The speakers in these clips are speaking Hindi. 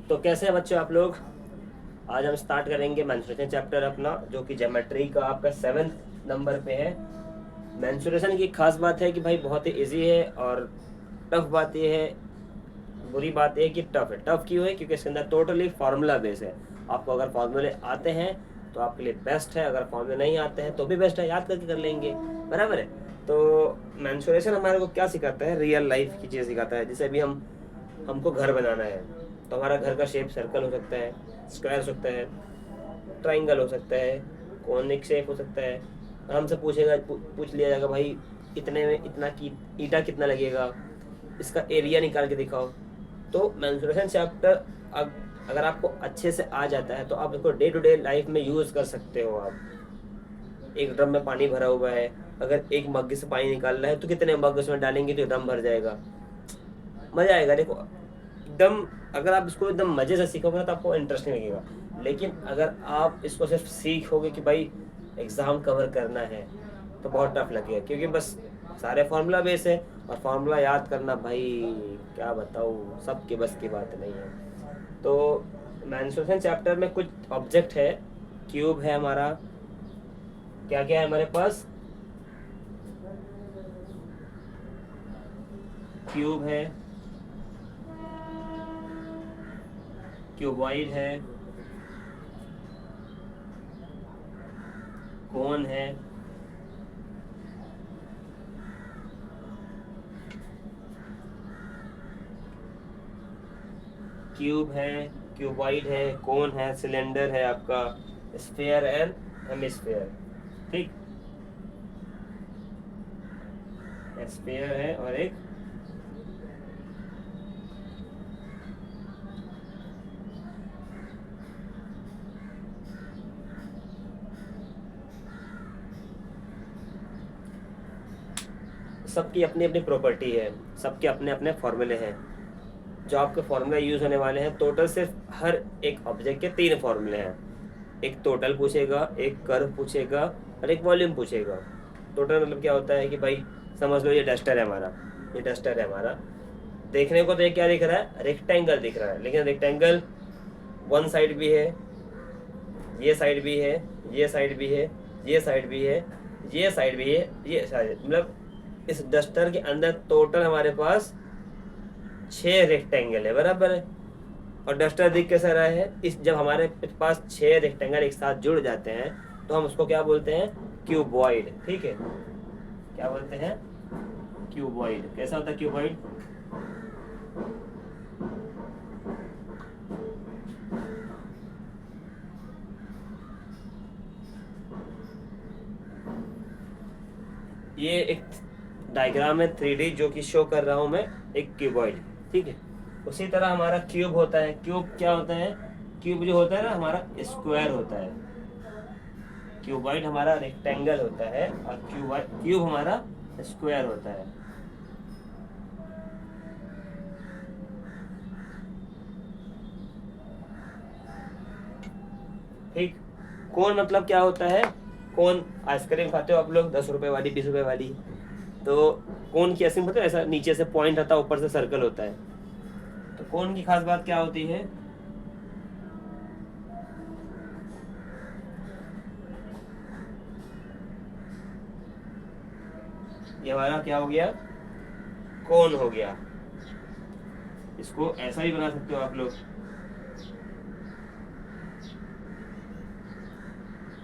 तो कैसे हैं बच्चों आप लोग। आज हम स्टार्ट करेंगे मेंसुरेशन चैप्टर अपना, जो कि ज्योमेट्री का आपका 7th नंबर पे है। मेंसुरेशन की खास बात है कि भाई बहुत ही इजी है, और टफ बात ये है, बुरी बात ये है कि टफ है। टफ क्यों है? क्योंकि इसके अंदर टोटली फार्मूला बेस है। आपको अगर फार्मूले आते हैं तो आपके लिए बेस्ट है, अगर फार्मूले नहीं आते हैं तो भी बेस्ट है, याद करके कर लेंगे, बराबर है। तो मेंसुरेशन हमारे को क्या सिखाता है? रियल लाइफ की चीज़ सिखाता है। जैसे अभी हमको घर बनाना है, तो हमारा घर का शेप सर्कल हो सकता है, स्क्वायर हो सकता है, ट्राइंगल हो सकता है, कॉनिक शेप हो सकता है। हमसे पूछ लिया जाएगा भाई इतने में इतना की ईटा कितना लगेगा, इसका एरिया निकाल के दिखाओ। तो मेंसुरेशन चैप्टर अगर आपको अच्छे से आ जाता है तो आप इसको डे टू डे लाइफ में यूज़ कर सकते हो। आप एक ड्रम में पानी भरा हुआ है, अगर एक मग्गे से पानी निकालना है तो कितने मग उसमें डालेंगे तो ड्रम भर जाएगा। मजा आएगा देखो एकदम। अगर आप इसको एकदम मजे से सीखोगे ना तो आपको इंटरेस्टिंग लगेगा। लेकिन अगर आप इसको सिर्फ सीखोगे कि भाई एग्जाम कवर करना है तो बहुत टफ लगेगा, क्योंकि बस सारे फार्मूला बेस है, और फार्मूला याद करना भाई क्या बताऊँ, सबके बस की बात नहीं है। तो मेंसुरेशन चैप्टर में कुछ ऑब्जेक्ट है, क्यूब है हमारा, क्या क्या है हमारे पास, क्यूब है, क्यूबॉइड है, कोन है, क्यूब है, क्यूबॉइड है, कोन है, सिलेंडर है आपका, स्फीयर एंड हेमिस्फीयर। ठीक, स्फीयर है और एक सबकी अपनी अपनी प्रॉपर्टी है, सबके अपने अपने फॉर्मूले हैं। जो आपके फॉर्मूले यूज होने वाले हैं, टोटल सिर्फ हर एक ऑब्जेक्ट के 3 फॉर्मूले हैं। एक टोटल पूछेगा, एक कर्व पूछेगा, और एक वॉल्यूम पूछेगा। टोटल मतलब क्या होता है कि भाई समझ लो ये डस्टर है हमारा, ये डस्टर है हमारा। देखने को तो ये क्या दिख रहा है? रेक्टेंगल दिख रहा है, लेकिन रेक्टेंगल वन साइड भी है, ये साइड भी है, ये साइड भी है, ये साइड भी है, ये साइड भी है, ये साइड, मतलब इस डस्टर के अंदर टोटल हमारे पास 6 रेक्टेंगल है, बराबर है। और डस्टर दिख कैसा रहा है? इस जब हमारे पास 6 रेक्टेंगल एक साथ जुड़ जाते हैं तो हम उसको क्या बोलते हैं? क्यूबॉइड। ठीक है, क्या बोलते हैं? क्यूबॉइड। कैसा होता है क्यूबॉइड? ये एक डायग्राम है 3D जो कि शो कर रहा हूं मैं, एक क्यूबॉइड। ठीक है, उसी तरह हमारा क्यूब होता है। क्यूब क्या होता है? क्यूब जो होता है ना हमारा स्क्वायर होता है, क्यूबॉइड हमारा रेक्टेंगल होता है, और क्यूब हमारा स्क्वायर होता है। ठीक, कोन मतलब क्या होता है? कोन आइसक्रीम खाते हो आप लोग, 10 रुपए वाली, 20 रुपए वाली, तो कोन की आइसक्रीम मतलब ऐसा नीचे से पॉइंट आता है, ऊपर से सर्कल होता है। तो कोन की खास बात क्या होती है? ये हमारा क्या हो गया? कोन हो गया। इसको ऐसा ही बना सकते हो आप लोग।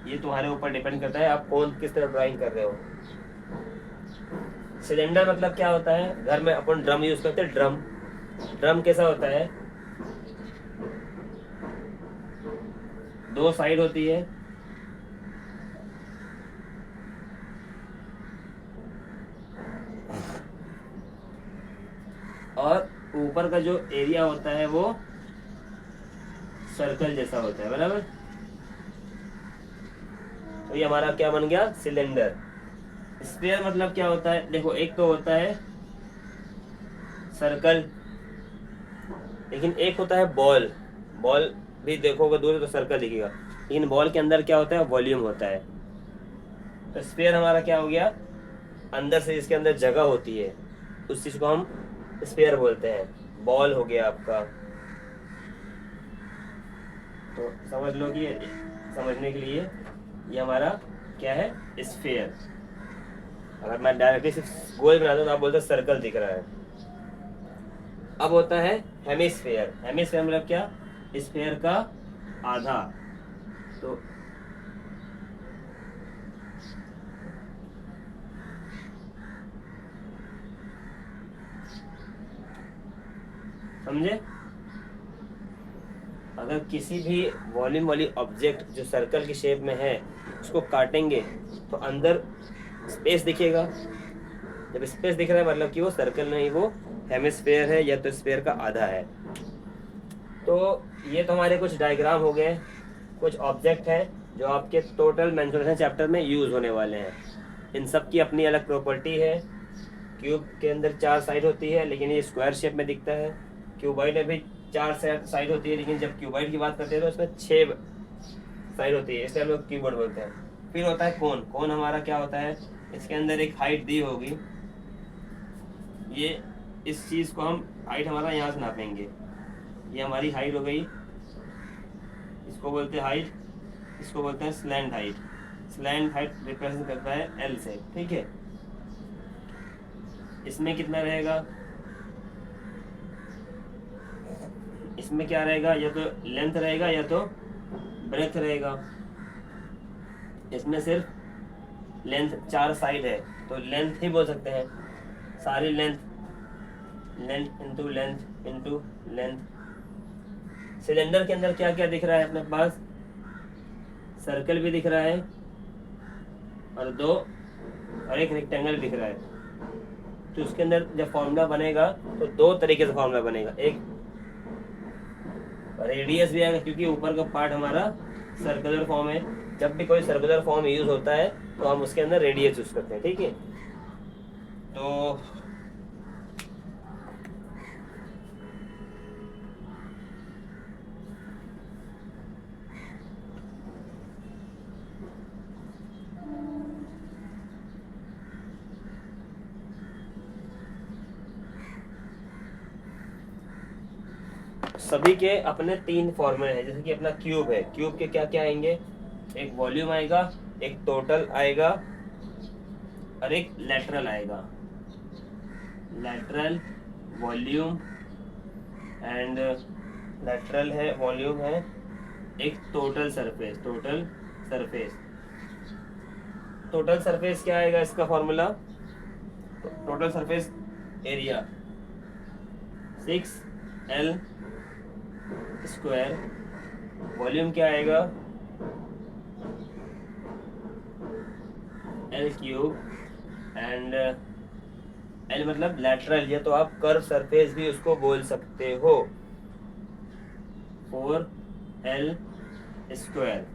ये तुम्हारे ऊपर डिपेंड करता है आप कौन किस तरह ड्राइंग कर रहे हो। सिलेंडर मतलब क्या होता है? घर में अपन ड्रम यूज करते हैं, ड्रम। ड्रम कैसा होता है? 2 साइड होती है, और ऊपर का जो एरिया होता है वो सर्कल जैसा होता है, बराबर। तो ये हमारा क्या बन गया? सिलेंडर। स्फीयर मतलब क्या होता है? देखो, एक तो होता है सर्कल, लेकिन एक होता है बॉल। बॉल भी देखोगे दूर तो सर्कल दिखेगा, लेकिन बॉल के अंदर क्या होता है? वॉल्यूम होता है। तो स्फीयर हमारा क्या हो गया? अंदर से इसके अंदर जगह होती है, उस चीज को हम स्फीयर बोलते हैं। बॉल हो गया आपका, तो समझ लो कि समझने के लिए ये हमारा क्या है, स्फीयर। अगर मैं डायरेक्टली सिर्फ गोल बना दूं तो आप बोलते सर्कल दिख रहा है। अब होता है हेमिस्फेयर। हेमिस्फेयर मतलब क्या, स्फीयर का आधा। तो समझे, अगर किसी भी वॉल्यूम वाली ऑब्जेक्ट जो सर्कल की शेप में है उसको काटेंगे तो अंदर स्पेस दिखेगा। जब स्पेस दिख रहा है मतलब कि वो सर्कल नहीं, वो हेमिस्फेयर है या तो स्फीयर का आधा है। तो ये तो हमारे कुछ डायग्राम हो गए, कुछ ऑब्जेक्ट हैं जो आपके टोटल मेंसुरेशन चैप्टर में यूज होने वाले हैं। इन सब की अपनी अलग प्रॉपर्टी है। क्यूब के अंदर 4 साइड होती है लेकिन ये स्क्वायर शेप में दिखता है। क्यूबॉइड में भी 4 साइड होती है लेकिन जब क्यूबॉइड की बात करते हैं तो इसमें 6 साइड होती है, इसलिए हम लोग क्यूबॉइड बोलते हैं। फिर होता है कोन। कोन हमारा क्या होता है, इसके अंदर एक हाइट दी होगी, ये इस चीज को हम हाइट हमारा यहाँ से नापेंगे, ये हमारी हाइट हो गई, इसको बोलते हैं हाइट, इसको बोलते हैं slant height. Slant height represent करता है एल से, ठीक है। इसमें कितना रहेगा, इसमें क्या रहेगा, या तो लेंथ रहेगा या तो ब्रेथ रहेगा। इसमें सिर्फ लेंथ 4 साइड है तो लेंथ ही बोल सकते हैं, सारी length, length into length into length. Cylinder के अंदर क्या क्या दिख रहा है अपने पास, सर्कल भी दिख रहा है और एक रेक्टेंगल दिख रहा है। तो उसके अंदर जब फॉर्मूला बनेगा तो 2 तरीके से फॉर्मूला बनेगा, एक रेडियस भी आएगा क्योंकि ऊपर का पार्ट हमारा सर्कुलर फॉर्म है। जब भी कोई सर्कुलर फॉर्म यूज होता है तो हम उसके अंदर रेडियस यूज करते हैं, ठीक है। तो सभी के अपने 3 फॉर्मूले हैं। जैसे कि अपना क्यूब है, क्यूब के क्या क्या आएंगे, एक वॉल्यूम आएगा, एक टोटल आएगा और एक लेटरल आएगा। लेटरल, वॉल्यूम एंड लेटरल है, वॉल्यूम है, एक total surface. Total surface, total surface क्या आएगा इसका formula, total surface area 6L square. Volume क्या आएगा, L क्यूब एंड L मतलब लेटरल, या तो आप कर्व सरफेस भी उसको बोल सकते हो, 4L स्क्वायर।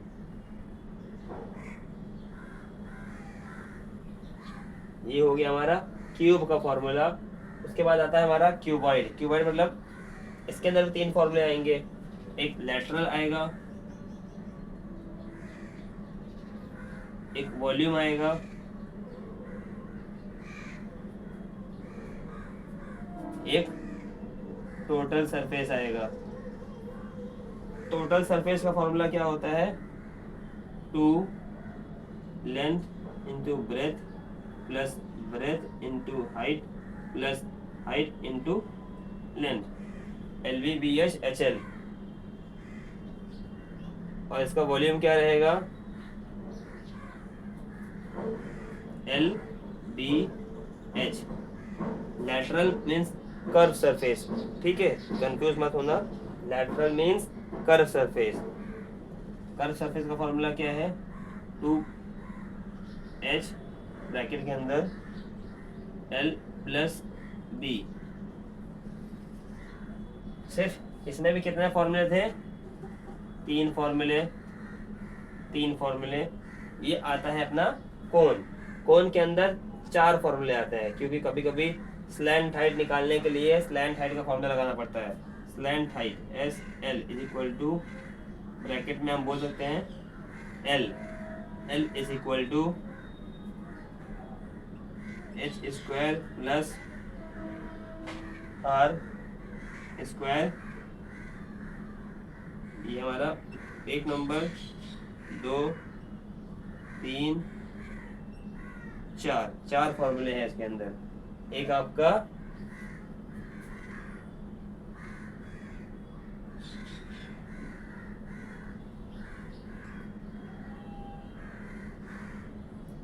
ये हो गया हमारा क्यूब का फॉर्मूला। उसके बाद आता है हमारा क्यूबॉइड। क्यूबॉइड मतलब इसके अंदर 3 फॉर्मूले आएंगे, एक लेटरल आएगा, एक वॉल्यूम आएगा, एक टोटल सरफेस आएगा। टोटल सरफेस का फॉर्मूला क्या होता है, 2 length into breadth plus breadth into height plus height into length, LVBH HL। और इसका वॉल्यूम क्या रहेगा, LBH। Lateral means curve surface, ठीक है, कंफ्यूज मत होना। Lateral means curve surface. Curve surface का फॉर्मूला क्या है, 2H ब्रैकेट के अंदर L प्लस B। सिर्फ इसमें भी कितने फॉर्मूले थे, 3 फॉर्मूले। 3 फॉर्मूले। ये आता है अपना कोन। कोन के अंदर 4 फॉर्मूले आते हैं क्योंकि कभी कभी स्लैंट हाइट निकालने के लिए स्लैंट हाइट का फॉर्मूला लगाना पड़ता है। Slant height SL is equal to, bracket में हम बोल सकते हैं L is equal to H square plus R square, ये हमारा 1 नंबर, 2, 3, 4 फॉर्मूले हैं इसके अंदर। एक आपका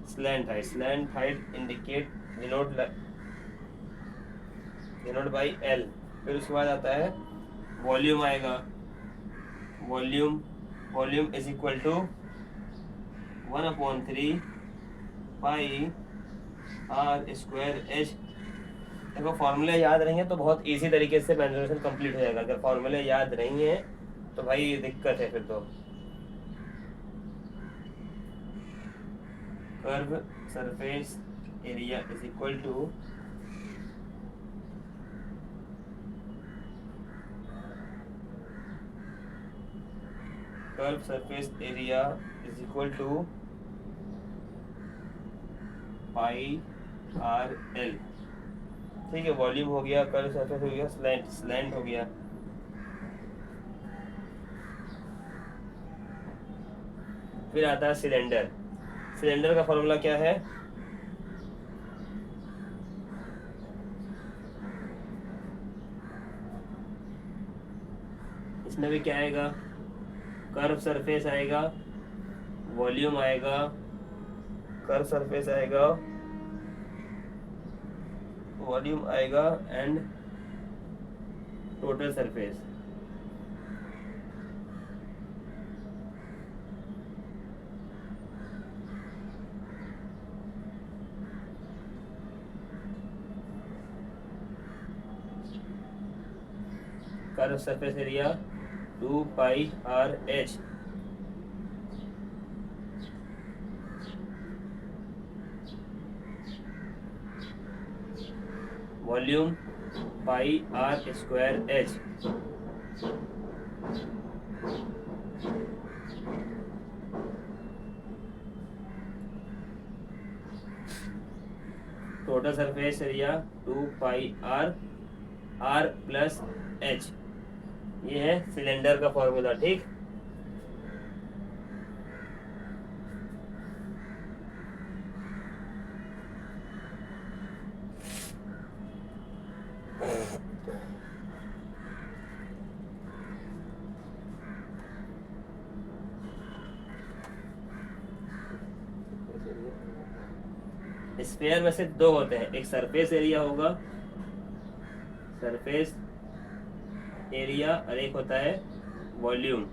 slant height indicate denote by L. फिर उसके बाद आता है वॉल्यूम आएगा। Volume is equal to 1/3 pi R square H. देखो फॉर्मूले याद रहेंगे तो बहुत इजी तरीके से मेंसुरेशन कंप्लीट हो जाएगा। अगर फॉर्मूले याद नहीं है तो भाई दिक्कत है फिर तो। Curve surface area is equal to curve surface area is equal to pi R L. ठीक है, वॉल्यूम हो गया, कर्व सरफेस हो गया, स्लैंट हो गया। फिर आता है सिलेंडर का फॉर्मूला क्या है? इसमें भी क्या आएगा? कर्व सरफेस आएगा, वॉल्यूम आएगा, कर्व सरफेस आएगा, वॉल्यूम आएगा and total surface. Curve surface area 2 pi R H. Volume pi R square H. Total surface area 2 pi R plus H. ये है सिलेंडर का फॉर्मूला। ठीक, स्फीयर में से 2 होते हैं, एक सरफेस एरिया होगा, सरफेस एरिया, और एक होता है वॉल्यूम।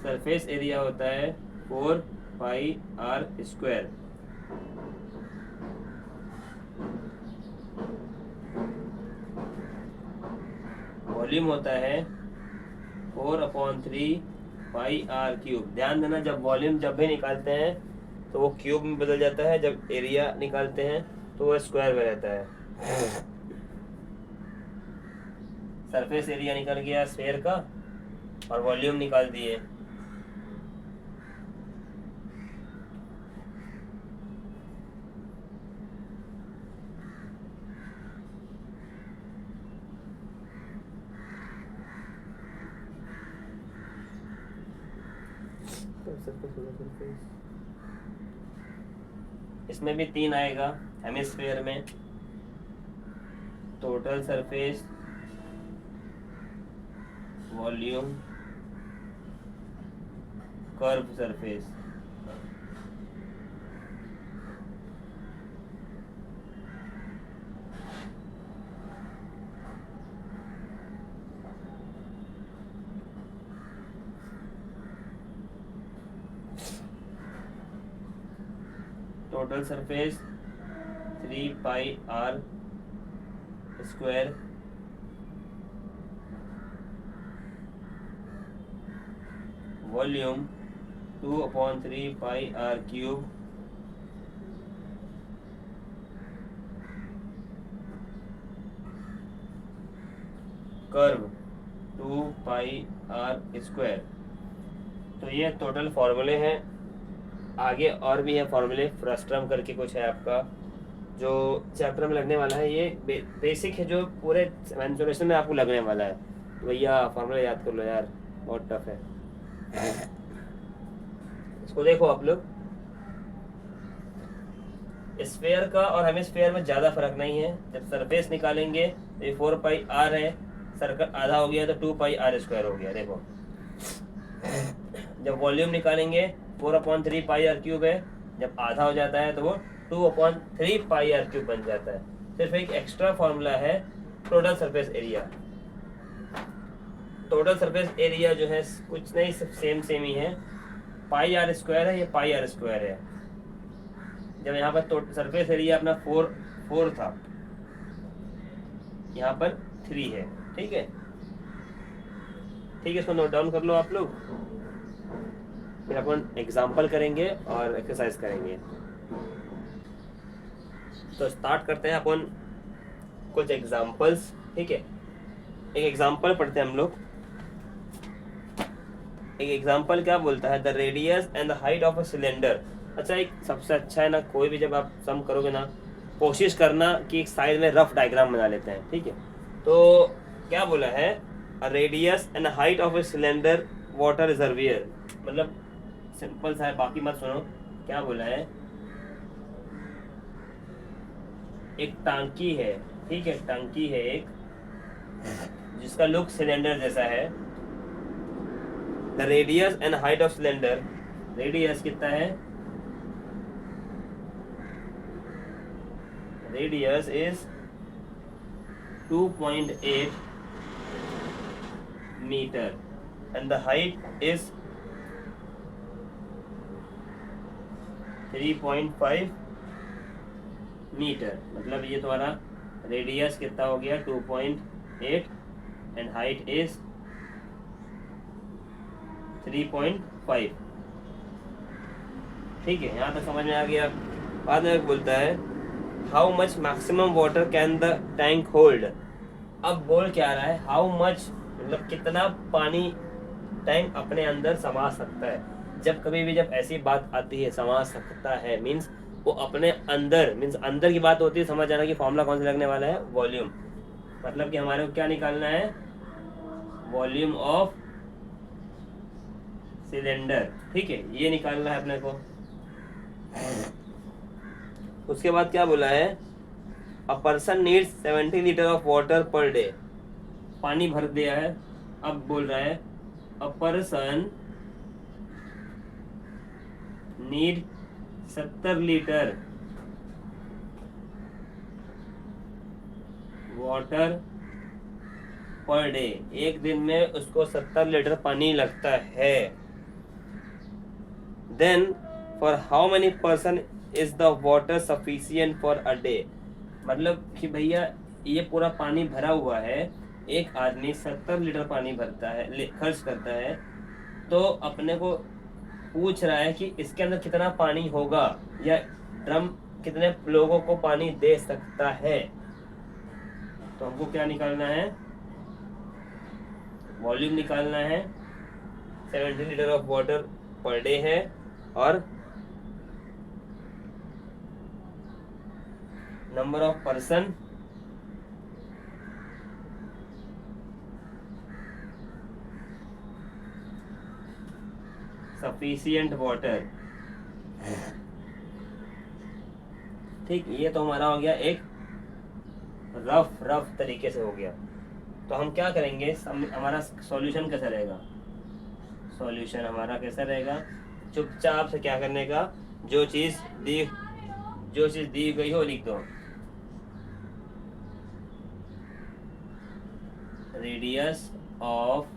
सरफेस एरिया होता है 4 पाई आर स्क्वायर। वॉल्यूम होता है 4/3 पाई आर क्यूब। ध्यान देना, जब वॉल्यूम जब भी निकालते हैं तो वो क्यूब में बदल जाता है, जब एरिया निकालते हैं तो वो स्क्वायर में रहता है। सरफेस एरिया निकल गया स्फीयर का और वॉल्यूम निकाल दिए। इसमें भी 3 आएगा हेमिस्फीयर में। Total surface, volume, curve surface. Total surface 3 pi R square, volume 2/3 pi R cube, curve 2 pi R square. तो ये टोटल फॉर्मूले हैं। आगे और भी है फॉर्मूले, फ्रस्ट्रम करके कुछ है आपका, जो चैप्टर में लगने वाला है ये बेसिक है, जो पूरे मेंसुरेशन में आपको लगने वाला है। तो भैया फॉर्मूला याद कर लो यार, बहुत टफ है। इसको देखो आप लोग, स्फेयर का और हेमिस्फेयर में ज़्यादा फर्क नहीं है। जब सरफेस निकालेंगे तो ये 4 पाई आर है, सर्कल आधा हो गया तो 2 पाई आर स्क्वायर हो गया। देखो जब वॉल्यूम निकालेंगे 4/3 पाई आर क्यूब है, जब आधा हो जाता है तो वो 2/3 पाई आर क्यूब बन जाता है। सिर्फ एक एक्स्ट्रा फॉर्मूला है total surface area. Total surface area जो है कुछ नहीं, सब सेम ही है। पाई आर स्क्वायर है, ये पाई आर स्क्वायर है। जब यहाँ पर तो सरफेस एरिया अपना 4 था, यहाँ पर 3 है। ठीक है, ठीक है, इसको नोट डाउन कर लो आप लोग। फिर अपन एग्जाम्पल करेंगे और एक्सरसाइज करेंगे। तो स्टार्ट करते हैं अपन कुछ एग्जाम्पल्स। ठीक है, एक एग्जाम्पल पढ़ते हैं हम लोग। एक एग्जाम्पल क्या बोलता है, the radius and the height of a cylinder. अच्छा, एक सबसे अच्छा है ना, कोई भी जब आप सम करोगे ना, कोशिश करना कि एक साइड में रफ डायग्राम बना लेते हैं। ठीक है, तो क्या बोला है, radius and height of a cylinder water reservoir. मतलब सिंपल सा है, बाकी मत सुनो। क्या बोला है, एक टांकी है। ठीक है, टांकी है एक, जिसका लुक सिलेंडर जैसा है। The radius and height of cylinder, radius कितना है, radius is 2.8 metre and the height is 3.5 metre. मतलब ये तुम्हारा रेडियस कितना हो गया, 2.8 एंड हाइट इज 3.5। ठीक है, यहाँ तक समझ में आ गया। बाद में बोलता है how much maximum water can the tank hold. अब बोल क्या रहा है, हाउ मच मतलब कितना पानी टैंक अपने अंदर समा सकता है। जब कभी भी जब ऐसी बात आती है समा सकता है, मीन्स वो अपने अंदर, मीन्स अंदर की बात होती है, समझ जाना कि फॉर्मूला कौन सा लगने वाला है, वॉल्यूम। मतलब कि हमारे को क्या निकालना है, वॉल्यूम ऑफ सिलेंडर। ठीक है, ये निकालना है अपने को। उसके बाद क्या बोला है, a person needs 70 litre of water per day. पानी भर दिया है, अब बोल रहा है a person need 70 litre water per day. एक दिन में उसको 70 लीटर पानी लगता है। Then for how many person is the water sufficient for a day. मतलब कि भैया ये पूरा पानी भरा हुआ है, एक आदमी 70 लीटर पानी भरता है, खर्च करता है, तो अपने को पूछ रहा है कि इसके अंदर कितना पानी होगा, या ड्रम कितने लोगों को पानी दे सकता है। तो हमको क्या निकालना है, वॉल्यूम निकालना है। 70 litre of water per day है, और number of person sufficient water. ठीक, ये तो हमारा हो गया एक रफ तरीके से हो गया। तो हम क्या करेंगे, हमारा सॉल्यूशन कैसा रहेगा, सॉल्यूशन हमारा कैसा रहेगा, चुपचाप से क्या करने का, जो चीज दी गई हो लिख दो। Radius of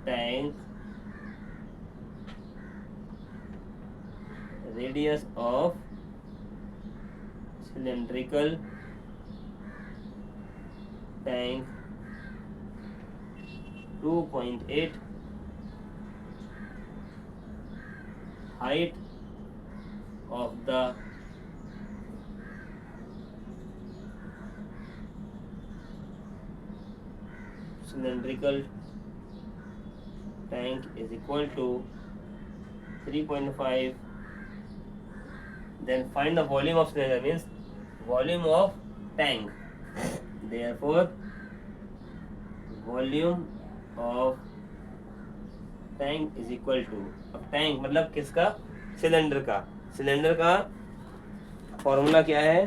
tank, radius of cylindrical tank 2.8, height of the cylindrical tank is equal to 3.5 Then find the volume of cylinder, means volume of tank. Therefore volume of tank is equal to, अब टैंक मतलब किसका, सिलेंडर का, सिलेंडर का फॉर्मूला क्या है,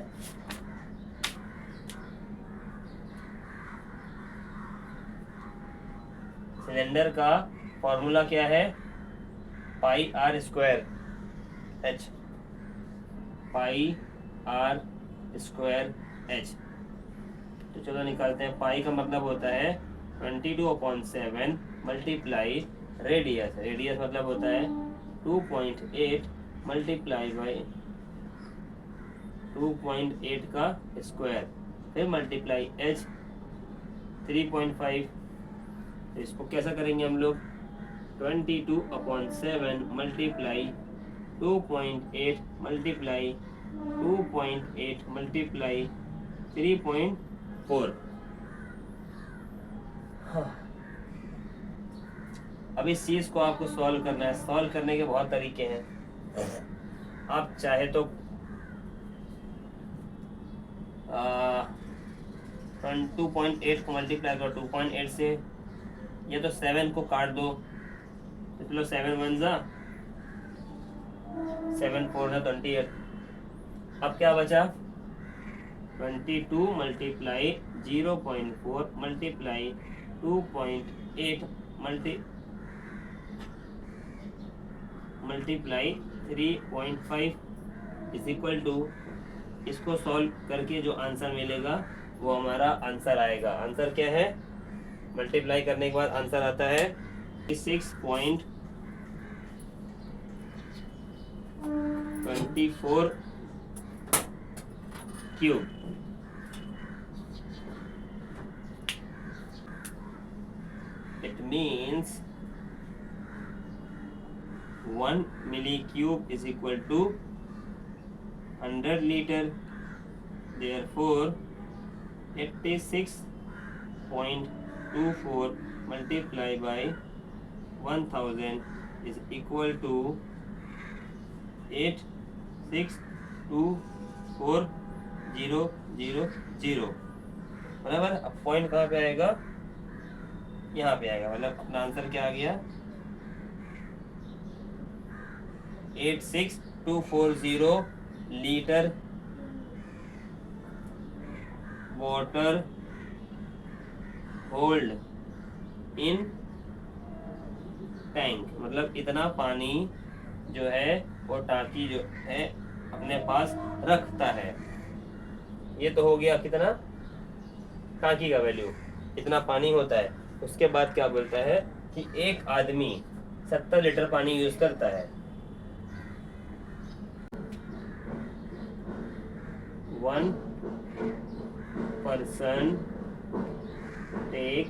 सिलेंडर का फॉर्मूला क्या है, pi R square H, pi R square H. तो चलो निकालते हैं। पाई का मतलब होता है 22/7 मल्टीप्लाई रेडियस, रेडियस मतलब होता है 2.8 मल्टीप्लाई बाई 2.8 का स्क्वायर, फिर मल्टीप्लाई एच 3.5। तो इसको कैसा करेंगे हम लोग, 22/7 मल्टीप्लाई 2.8 मल्टीप्लाई 2.8 मल्टीप्लाई 3.4। अब इस चीज को आपको सॉल्व करना है। सॉल्व करने के बहुत तरीके हैं। आप चाहे तो 2.8 को मल्टीप्लाई करो 2.8 से, या तो 7 को काट दो, तो चलो 7 1 जा 7 4 जा 28। अब क्या बचा, 22 multiply 0.4 multiply 2.8 multiply 3.5 is equal to, इसको सॉल्व करके जो आंसर मिलेगा वो हमारा आंसर आएगा। आंसर क्या है, मल्टीप्लाई करने के बाद आंसर आता है 6.24 cube. It means 1 milli cube is equal to 100 liter. Therefore 86.24 multiplied by 1000 is equal to 8624,000। बराबर। अब पॉइंट कहाँ पे आएगा, यहाँ पे आएगा, मतलब अपना आंसर क्या आ गया, 86,240 litre water hold in tank, मतलब इतना पानी जो है वो टांकी जो है अपने पास रखता है। ये तो हो गया कितना, टांकी का वैल्यू, इतना पानी होता है। उसके बाद क्या बोलता है कि एक आदमी 70 लीटर पानी यूज करता है। 1 person take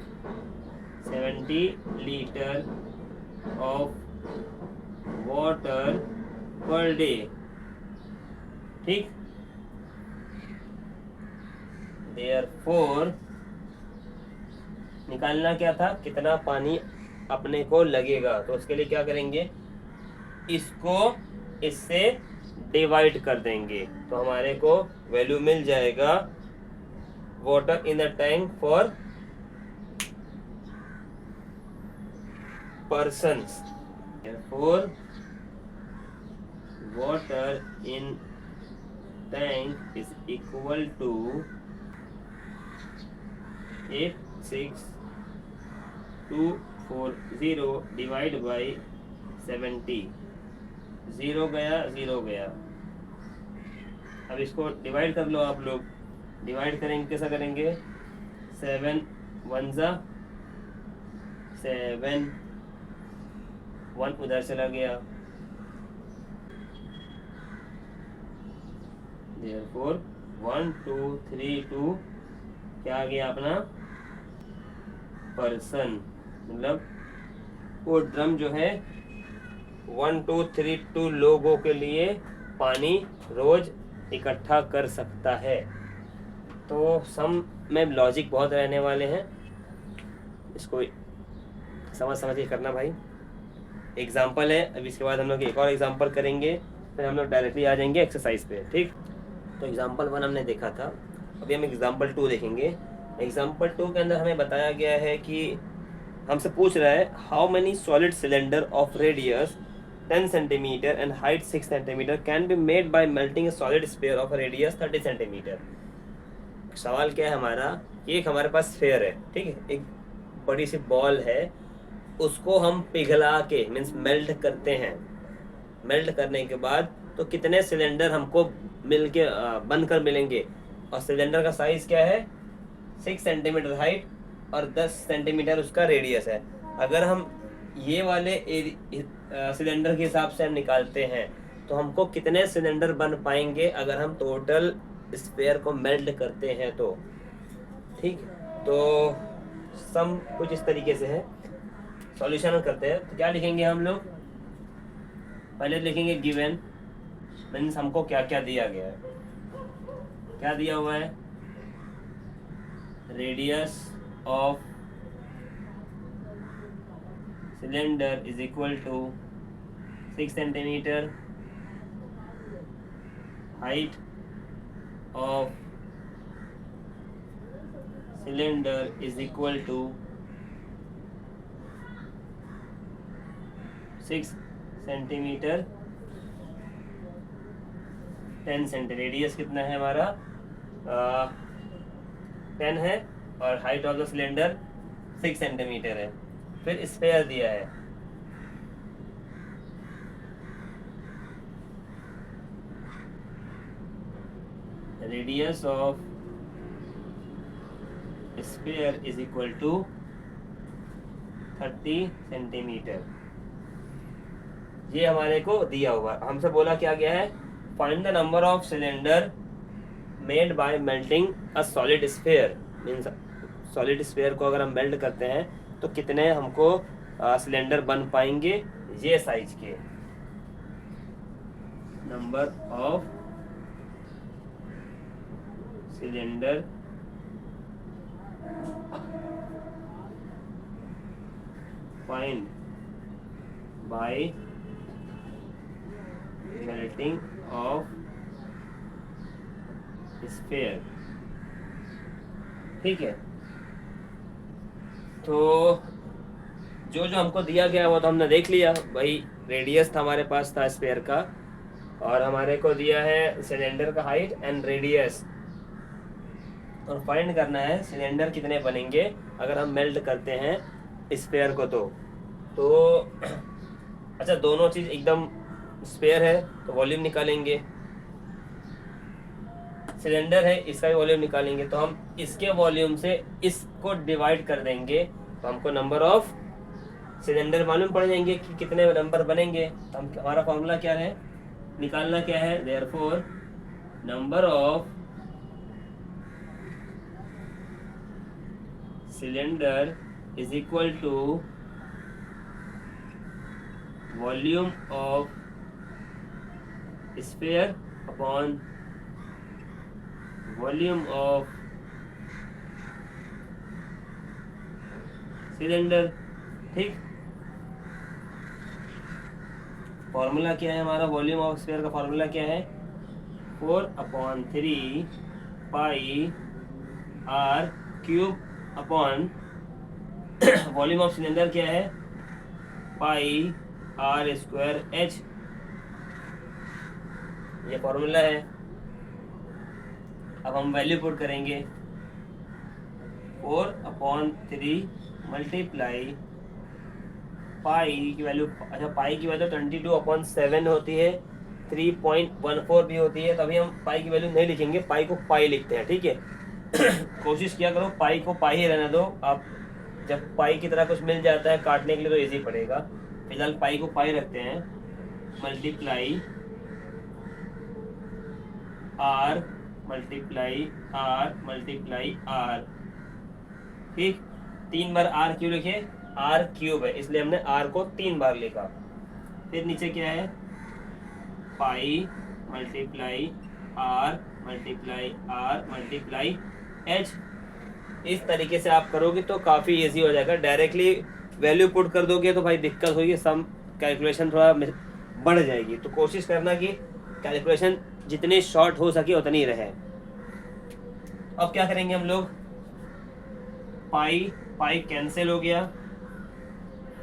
70 liter of water per day। ठीक, therefore निकालना क्या था, कितना पानी अपने को लगेगा। तो उसके लिए क्या करेंगे, इसको इससे डिवाइड कर देंगे, तो हमारे को वैल्यू मिल जाएगा water in the tank for persons. therefore water in tank is equal to 86,240 divide by 70। 0 गया 0 गया। अब इसको डिवाइड कर लो आप लोग। डिवाइड करेंगे कैसा करेंगे, 7 1 जा 7, 1 उधर चला गया। therefore 1 2 3 2 क्या आ गया अपना, पर्सन, मतलब वो ड्रम जो है 1 2 3 2 लोगों के लिए पानी रोज इकट्ठा कर सकता है। तो सम में लॉजिक बहुत रहने वाले हैं, इसको समझ के करना भाई। एग्जाम्पल है, अब इसके बाद हम लोग एक और एग्जाम्पल करेंगे फिर हम लोग डायरेक्टली आ जाएंगे एक्सरसाइज पे। ठीक, तो एग्जाम्पल 1 हमने देखा था, अभी हम एग्जाम्पल 2 देखेंगे। एग्जाम्पल 2 के अंदर हमें बताया गया है कि हमसे पूछ रहा है how many solid cylinder of radius 10 centimetre and height 6 centimetre can be made by melting A solid sphere of radius 30 centimetre. सवाल क्या है हमारा, एक हमारे पास स्फीयर है, ठीक है, एक बड़ी सी बॉल है, उसको हम पिघला के मीन्स मेल्ट करते हैं। मेल्ट करने के बाद तो कितने सिलेंडर हमको मिल के बनकर मिलेंगे, और सिलेंडर का साइज क्या है 6 सेंटीमीटर हाइट और 10 सेंटीमीटर उसका रेडियस है। अगर हम ये वाले सिलेंडर के हिसाब से हम निकालते हैं तो हमको कितने सिलेंडर बन पाएंगे अगर हम टोटल स्फीयर को मेल्ट करते हैं तो। ठीक, तो सम कुछ इस तरीके से है। सॉल्यूशन करते हैं तो क्या लिखेंगे हम लोग, पहले लिखेंगे गिवन मीन्स हमको क्या क्या दिया गया है। क्या दिया हुआ है, radius of cylinder is equal to 6 centimetre, height of cylinder is equal to 6 centimetre 10 centi, radius कितना है हमारा 10 है, और height of the cylinder 6 centimetre है। फिर स्फीयर दिया है, radius of sphere is equal to 30 centimetre. ये हमारे को दिया हुआ, हमसे बोला क्या गया है, find the number of cylinder made by melting a solid sphere. Means solid sphere को अगर हम मेल्ट करते हैं तो कितने हमको सिलेंडर बन पाएंगे ये साइज के। Number of cylinder find by melting of sphere. ठीक है, तो जो जो हमको दिया गया वो तो हमने देख लिया भाई। रेडियस था हमारे पास था स्फीयर का, और हमारे को दिया है सिलेंडर का हाइट एंड रेडियस, और फाइंड करना है सिलेंडर कितने बनेंगे अगर हम मेल्ट करते हैं स्फीयर को। तो अच्छा, दोनों चीज़ एकदम स्फीयर है तो वॉल्यूम निकालेंगे, सिलेंडर है इसका भी वॉल्यूम निकालेंगे, तो हम इसके वॉल्यूम से इसको डिवाइड कर देंगे तो हमको नंबर ऑफ सिलेंडर मालूम पड़ जाएंगे कि कितने नंबर बनेंगे। तो हम हमारा फॉर्मूला क्या है, निकालना क्या है, therefore number of cylinder is equal to volume of sphere upon volume of cylinder. ठीक, फॉर्मूला क्या है हमारा, वॉल्यूम ऑफ स्फीयर का फॉर्मूला क्या है, 4/3 pi r cube upon volume of cylinder क्या है, पाई r स्क्वायर h। ये फॉर्मूला है। अब हम वैल्यू पुट करेंगे, 4/3 मल्टीप्लाई पाई की वैल्यू, अच्छा पाई की वैल्यू 22/7 होती है, 3.14 भी होती है, तभी हम पाई की वैल्यू नहीं लिखेंगे, पाई को पाई लिखते हैं। ठीक है, कोशिश किया करो पाई को पाई ही रहने दो, आप जब पाई की तरह कुछ मिल जाता है काटने के लिए तो इजी पड़ेगा। फिलहाल पाई को पाई रखते हैं, multiply R multiply R multiply R. ठीक, 3 बार आर क्यों लिखे, आर क्यूब है इसलिए हमने आर को 3 बार लिखा। फिर नीचे क्या है, pi multiply R multiply H. इस तरीके से आप करोगे तो काफ़ी इजी हो जाएगा। डायरेक्टली वैल्यू पुट कर दोगे तो भाई दिक्कत होगी, सम कैलकुलेशन थोड़ा बढ़ जाएगी। तो कोशिश करना कि कैलकुलेशन जितनी शॉर्ट हो सके उतनी रहे। अब क्या करेंगे हम लोग, पाई पाई कैंसिल हो गया,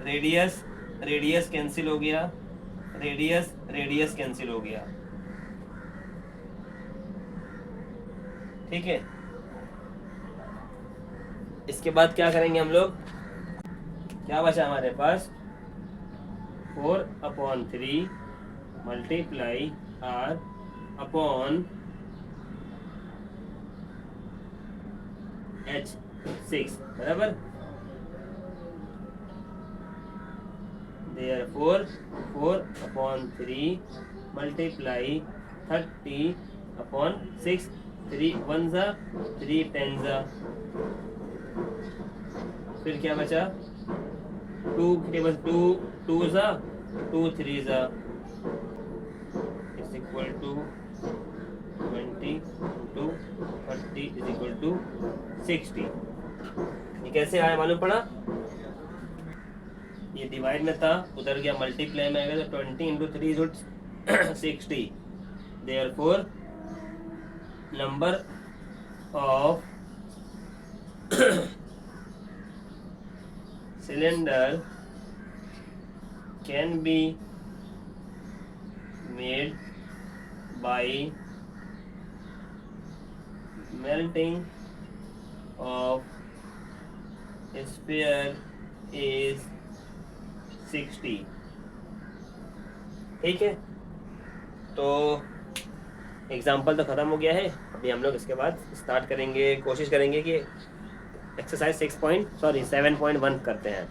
रेडियस रेडियस कैंसिल हो गया, रेडियस रेडियस कैंसिल हो गया, ठीक है। इसके बाद क्या करेंगे हम लोग, क्या बचा हमारे पास, 4/3 मल्टीप्लाई r अपॉन h6 बराबर। Therefore 4/3 मल्टीप्लाई 30/6, 3 1 3 10, फिर क्या बचा, 2 table 2 2 2 3 is equal to 20 two 30 is equal to 60। ये कैसे आया मालूम पड़ा, ये डिवाइड में था, उधर गया मल्टीप्लाई में आएगा, तो 20 into 3 is 60। Therefore number of cylinder can be made by melting of a sphere is 60। ठीक है, तो एग्जाम्पल तो ख़त्म हो गया है। अभी हम लोग इसके बाद स्टार्ट करेंगे, कोशिश करेंगे कि एक्सरसाइज 7.1 करते हैं।